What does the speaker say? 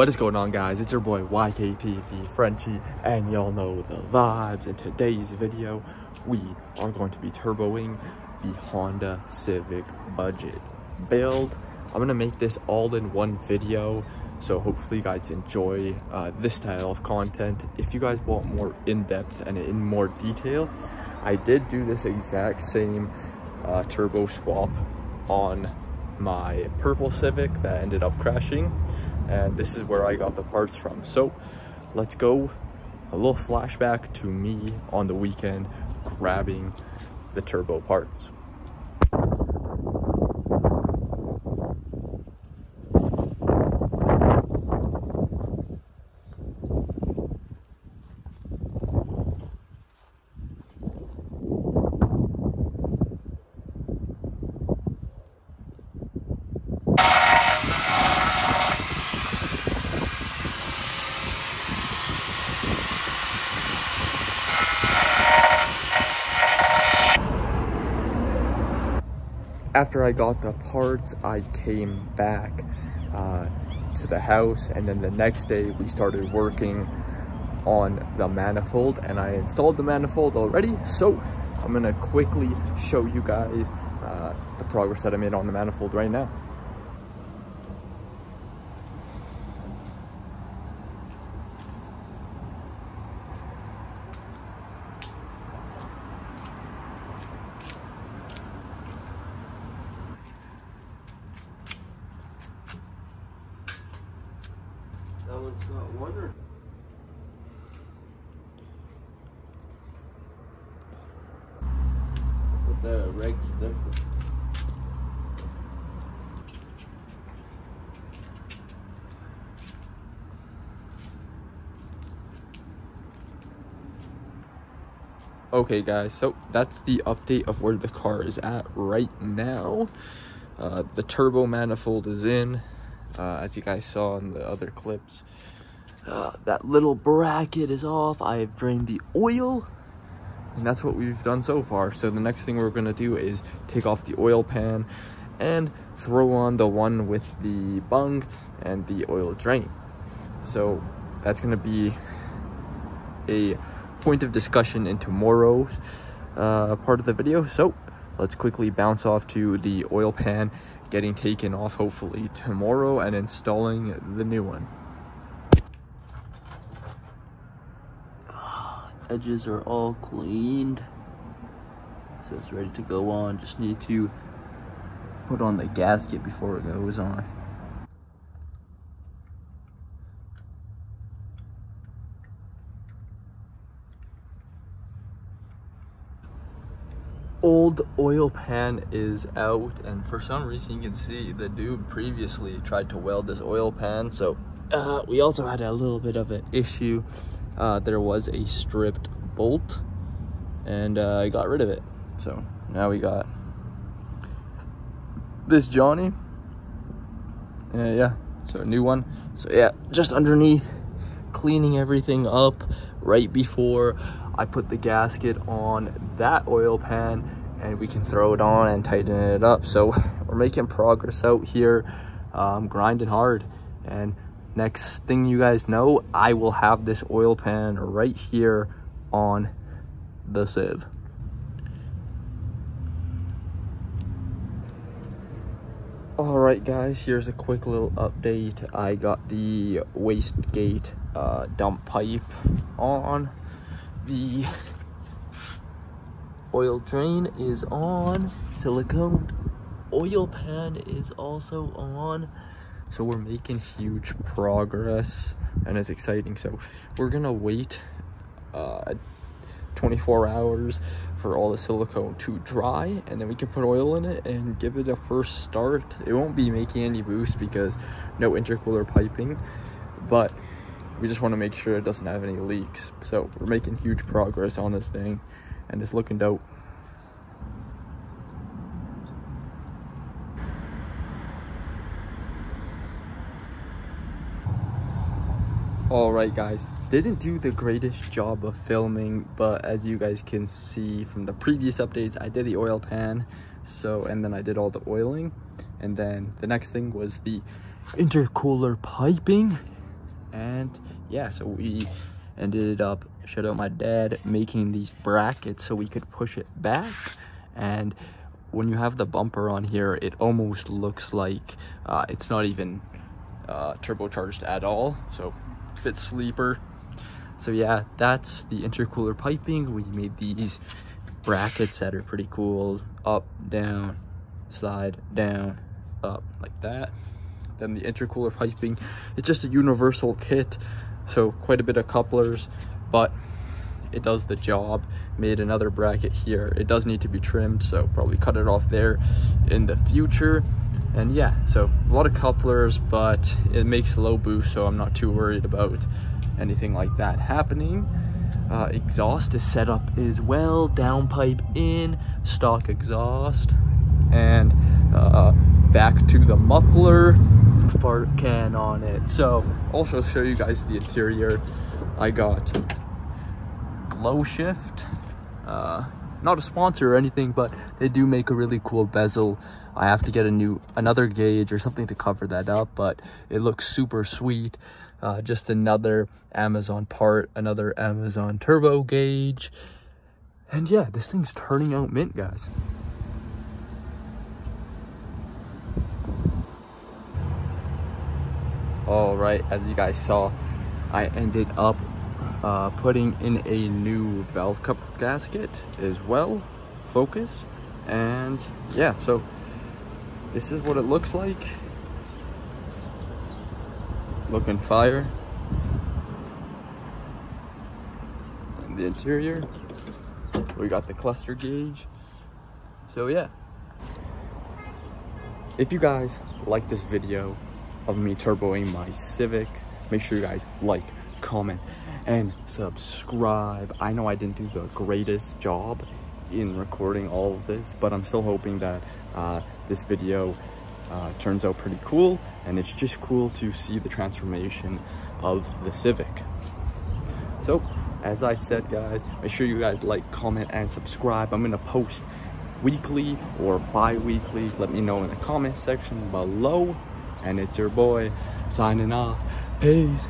What is going on, guys? It's your boy YKTV Frenchie, and y'all know the vibes. In today's video, we are going to be turboing the Honda Civic budget build. I'm gonna make this all in one video, so hopefully you guys enjoy this style of content. If you guys want more in-depth and in more detail, I did do this exact same turbo swap on my purple Civic that ended up crashing, and this is where I got the parts from. So let's go a little flashback to me on the weekend grabbing the turbo parts. After I got the parts, I came back to the house, and then the next day we started working on the manifold, and I installed the manifold already. So I'm gonna quickly show you guys the progress that I made on the manifold right now. That one's got water. But the reg's different. Okay guys, so that's the update of where the car is at right now. The turbo manifold is in. As you guys saw in the other clips, that little bracket is off. I have drained the oil, and that's what we've done so far. So the next thing we're going to do is take off the oil pan and throw on the one with the bung and the oil drain. So that's going to be a point of discussion in tomorrow's part of the video. So let's quickly bounce off to the oil pan getting taken off hopefully tomorrow and installing the new one. Edges are all cleaned, so it's ready to go on. Just need to put on the gasket before it goes on. Old oil pan is out, and for some reason you can see the dude previously tried to weld this oil pan. So we also had a little bit of an issue. There was a stripped bolt, and I got rid of it. So now we got this Johnny, yeah, so a new one. So yeah, just underneath, cleaning everything up right before I put the gasket on that oil pan, and we can throw it on and tighten it up. So we're making progress out here, grinding hard, and next thing you guys know, I will have this oil pan right here on the Civ. All right guys, here's a quick little update. I got the wastegate dump pipe on. The oil drain is on. Silicone oil pan is also on. So we're making huge progress, and it's exciting. So we're gonna wait 24 hours for all the silicone to dry, and then we can put oil in it and give it a first start. It won't be making any boost because no intercooler piping, but we just want to make sure it doesn't have any leaks. So we're making huge progress on this thing, and it's looking dope. Alright guys, didn't do the greatest job of filming, but as you guys can see from the previous updates, I did the oil pan, and then I did all the oiling, and then the next thing was the intercooler piping. And yeah, so we ended up, shout out my dad, making these brackets so we could push it back. And when you have the bumper on here, it almost looks like it's not even turbocharged at all, so a bit sleeper. So yeah, that's the intercooler piping. We made these brackets that are pretty cool. Up, down, slide, down, up, like that. Then the intercooler piping, it's just a universal kit, so quite a bit of couplers, but it does the job. Made another bracket here. It does need to be trimmed, so probably cut it off there in the future. And yeah, so a lot of couplers, but it makes low boost, so I'm not too worried about anything like that happening. Exhaust is set up as well, downpipe in, stock exhaust, and back to the muffler, fart can on it. So also show you guys the interior. I got glow shift, not a sponsor or anything, but they do make a really cool bezel. I have to get another gauge or something to cover that up, but it looks super sweet. Just another Amazon part, another Amazon turbo gauge. And yeah, this thing's turning out mint, guys. All right, as you guys saw, I ended up putting in a new valve cover gasket as well, focus. And yeah, so this is what it looks like. Looking fire. And the interior, we got the cluster gauge. So yeah, if you guys like this video of me turboing my Civic, make sure you guys like, comment, and subscribe. I know I didn't do the greatest job in recording all of this, but I'm still hoping that this video turns out pretty cool, and it's just cool to see the transformation of the Civic. So as I said, guys, make sure you guys like, comment, and subscribe. I'm gonna post weekly or bi-weekly. Let me know in the comment section below. And it's your boy signing off. Peace.